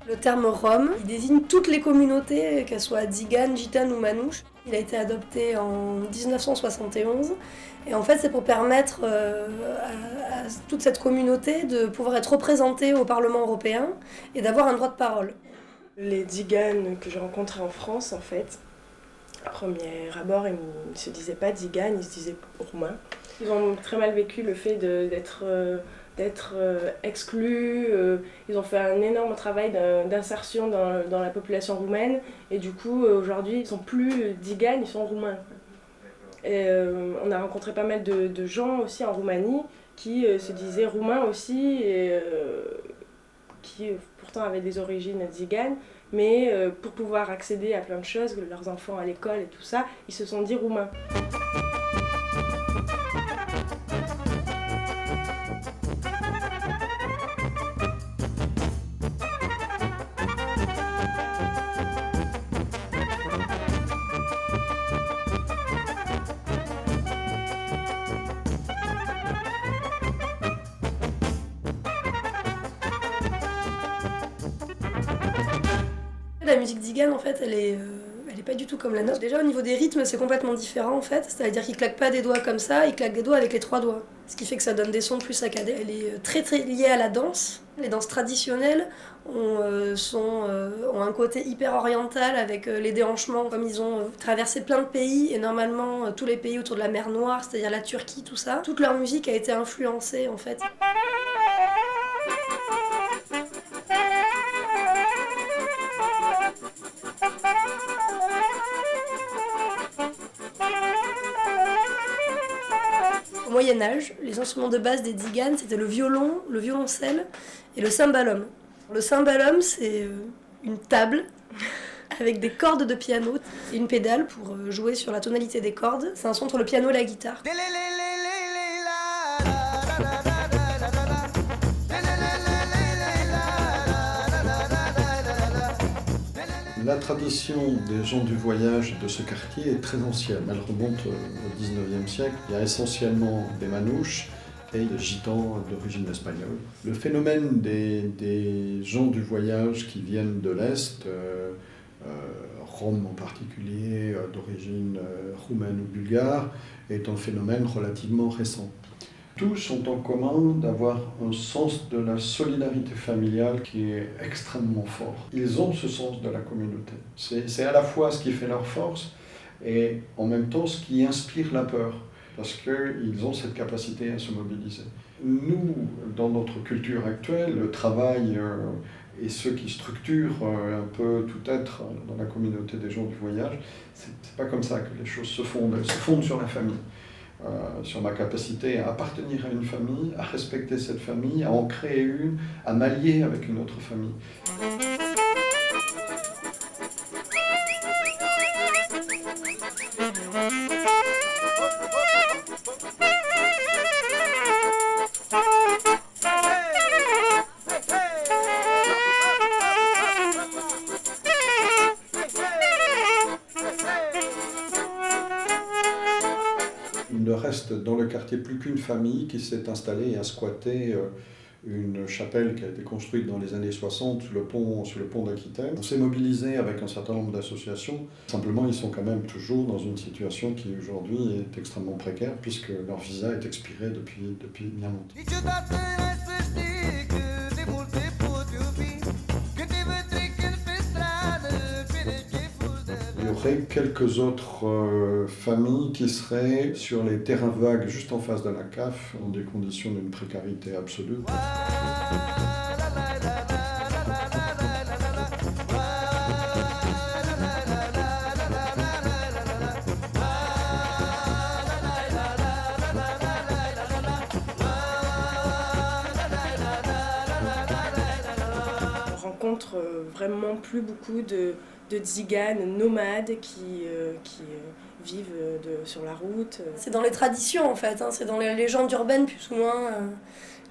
Le terme Rom, il désigne toutes les communautés, qu'elles soient tziganes, gitanes ou manouches. Il a été adopté en 1971 et en fait c'est pour permettre à toute cette communauté de pouvoir être représentée au Parlement européen et d'avoir un droit de parole. Les tziganes que j'ai rencontrés en France, en fait, à premier abord, ils ne se disaient pas tziganes, ils se disaient roumains. Ils ont très mal vécu le fait d'être exclus. Ils ont fait un énorme travail d'insertion dans la population roumaine et du coup aujourd'hui ils ne sont plus tziganes, ils sont roumains. Et, on a rencontré pas mal de gens aussi en Roumanie qui se disaient roumains aussi et qui pourtant avaient des origines tziganes, mais pour pouvoir accéder à plein de choses, leurs enfants à l'école et tout ça, ils se sont dit roumains. La musique tzigane, en fait, elle est pas du tout comme la nôtre. Déjà, au niveau des rythmes, c'est complètement différent, en fait. C'est-à-dire qu'ils claquent pas des doigts comme ça, ils claquent des doigts avec les 3 doigts. Ce qui fait que ça donne des sons plus saccadés. Elle est très très liée à la danse. Les danses traditionnelles ont un côté hyper oriental avec les déhanchements. Comme ils ont traversé plein de pays, et normalement tous les pays autour de la mer Noire, c'est-à-dire la Turquie, tout ça, toute leur musique a été influencée, en fait. Au Moyen-Âge, les instruments de base des tziganes, c'était le violon, le violoncelle et le cymbalum. Le cymbalum, c'est une table avec des cordes de piano et une pédale pour jouer sur la tonalité des cordes. C'est un son entre le piano et la guitare. La tradition des gens du voyage de ce quartier est très ancienne. Elle remonte au XIXe siècle. Il y a essentiellement des manouches et des gitans d'origine espagnole. Le phénomène des gens du voyage qui viennent de l'Est, Rome en particulier, d'origine roumaine ou bulgare, est un phénomène relativement récent. Tous ont en commun d'avoir un sens de la solidarité familiale qui est extrêmement fort. Ils ont ce sens de la communauté. C'est à la fois ce qui fait leur force et en même temps ce qui inspire la peur, parce qu'ils ont cette capacité à se mobiliser. Nous, dans notre culture actuelle, le travail et ceux qui structurent un peu tout être dans la communauté des gens du voyage, c'est pas comme ça que les choses se fondent. Elles se fondent sur la famille. Sur ma capacité à appartenir à une famille, à respecter cette famille, à en créer une, à m'allier avec une autre famille. Il ne reste dans le quartier plus qu'une famille qui s'est installée et a squatté une chapelle qui a été construite dans les années 60 sur le pont d'Aquitaine. On s'est mobilisé avec un certain nombre d'associations. Simplement, ils sont quand même toujours dans une situation qui aujourd'hui est extrêmement précaire puisque leur visa est expiré depuis bien longtemps. Il y aurait quelques autres familles qui seraient sur les terrains vagues juste en face de la CAF, dans des conditions d'une précarité absolue. On rencontre vraiment plus beaucoup de tziganes nomades qui vivent sur la route. C'est dans les traditions en fait, hein, c'est dans les légendes urbaines plus ou moins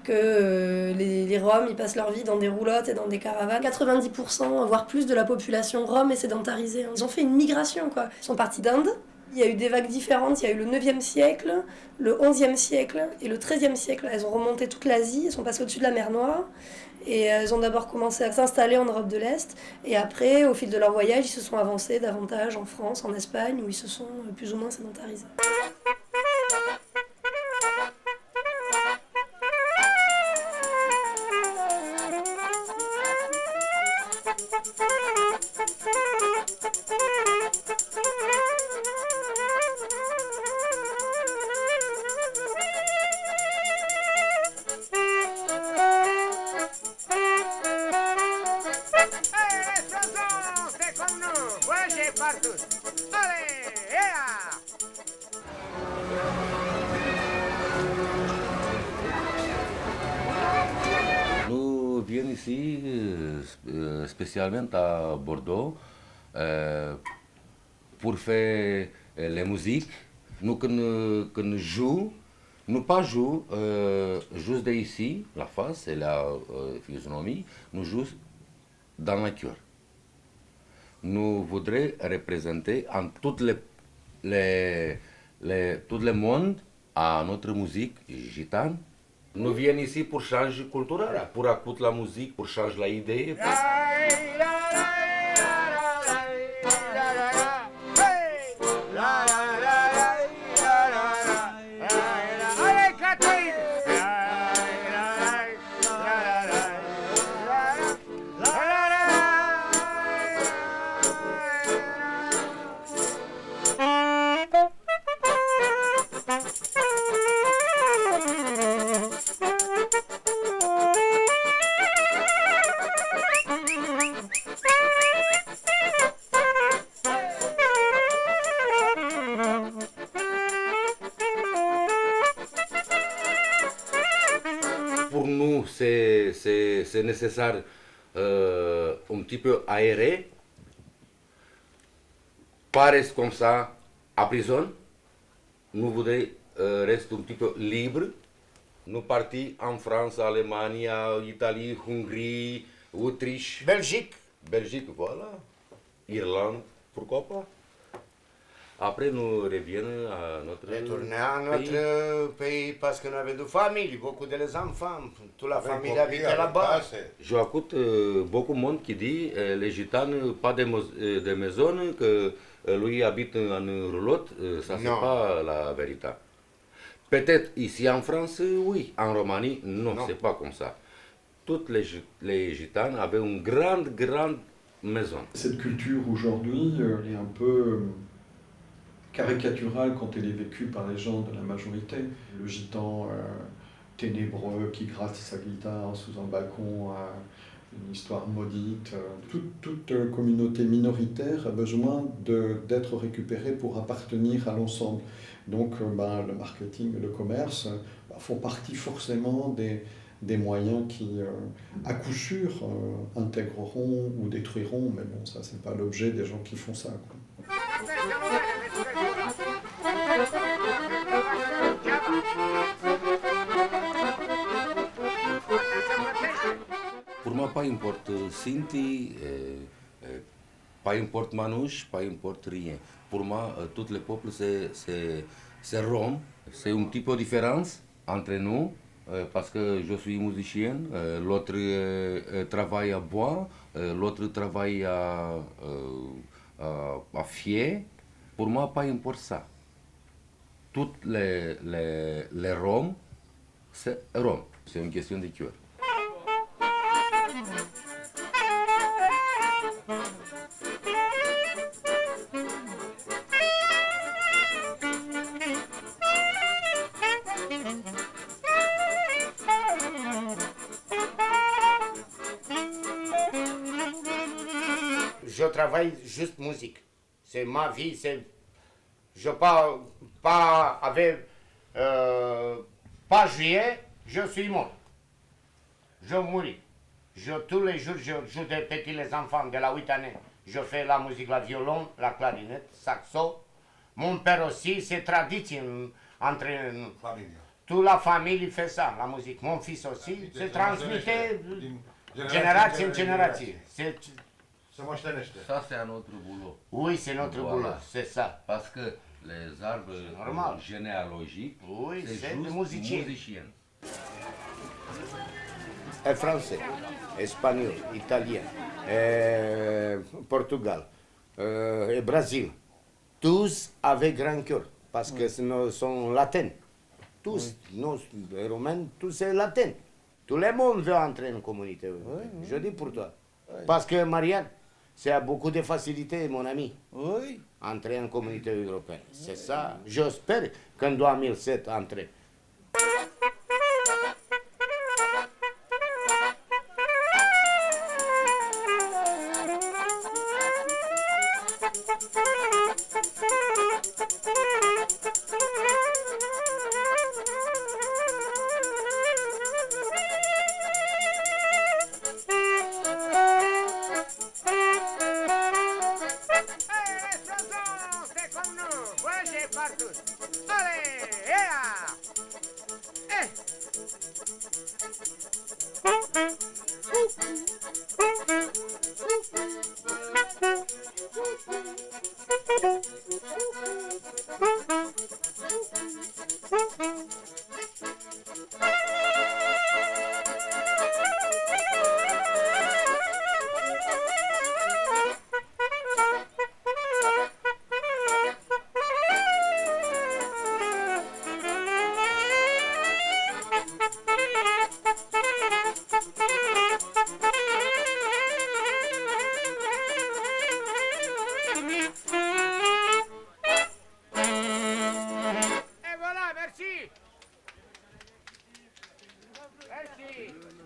que les Roms ils passent leur vie dans des roulottes et dans des caravanes. 90% voire plus de la population rome est sédentarisée. Ils ont fait une migration quoi. Ils sont partis d'Inde. Il y a eu des vagues différentes, il y a eu le 9e siècle, le 11e siècle et le 13e siècle. Elles ont remonté toute l'Asie, elles sont passées au-dessus de la mer Noire. Et elles ont d'abord commencé à s'installer en Europe de l'Est. Et après, au fil de leur voyage, ils se sont avancés davantage en France, en Espagne, où ils se sont plus ou moins sédentarisés. Nous venons ici spécialement à Bordeaux pour faire la musique. Nous quand nous jouons, nous pas jouons juste d'ici, la face et la physionomie, nous jouons dans la cœur. Nous voudrions représenter en tout le monde à notre musique gitane. Nous venons ici pour changer culturel, pour écouter la musique, pour changer l'idée. Pour nous, c'est nécessaire un petit peu aérer, pas rester comme ça à prison. Nous voudrions rester un petit peu libre. Nous partons en France, Allemagne, Italie, Hongrie, Autriche. Belgique. Belgique, voilà. Irlande, pourquoi pas. Après, nous revenons à notre Retourner à notre pays parce que nous avons de famille, beaucoup de les enfants, toute la famille compris, habite là-bas. J'écoute beaucoup de monde qui dit les gitanes, pas de maison, que lui habite en roulotte, ça c'est Non. pas la vérité. Peut-être ici en France, oui, en Roumanie, non, Non. c'est pas comme ça. Toutes les gitanes avaient une grande maison. Cette culture aujourd'hui, elle est un peu caricaturale quand elle est vécue par les gens de la majorité. Le gitan ténébreux qui gratte sa guitare sous un balcon, une histoire maudite. Toute communauté minoritaire a besoin d'être récupérée pour appartenir à l'ensemble. Donc le marketing et le commerce font partie forcément des moyens qui, à coup sûr, intégreront ou détruiront, mais bon, ça, c'est pas l'objet des gens qui font ça, quoi. Pour moi, pas importe Sinti, pas importe Manouche, pas importe rien. Pour moi, tout le peuple, c'est Rome. C'est un petit peu de différence entre nous, parce que je suis musicien, l'autre travaille à bois, l'autre travaille à fier. Pour moi, pas importe ça. Toutes les Roms, c'est Rome. C'est une question de cœur. Je travaille juste musique. C'est ma vie, c'est... Je pas avec... pas juillet, je suis mort. Je mouris. Tous les jours, je joue des petits les enfants de la 8 années. Je fais la musique, la violon, la clarinette, saxo. Mon père aussi, c'est tradition entre nous. Toute la famille fait ça, la musique. Mon fils aussi, c'est transmis génération en génération. Ça, c'est un autre boulot. Oui, c'est notre boulot, c'est ça. Parce que les arbres généalogiques, oui, c'est c'est juste des musiciens. musiciens. Français, espagnol, italien, Portugal, et Brésil. Tous avec grand cœur, parce que sont latins. Tous, nous, les Romains, tous c'est latin. Tout le monde veut entrer en communauté européenne. Je dis pour toi. Parce que Marianne, c'est beaucoup de facilité, mon ami. Oui. Entrer en communauté européenne. C'est ça. J'espère qu'en 2007, entrer.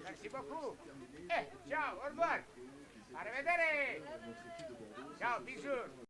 Merci beaucoup. Ciao, au revoir. Arrivederci. Ciao, bisous.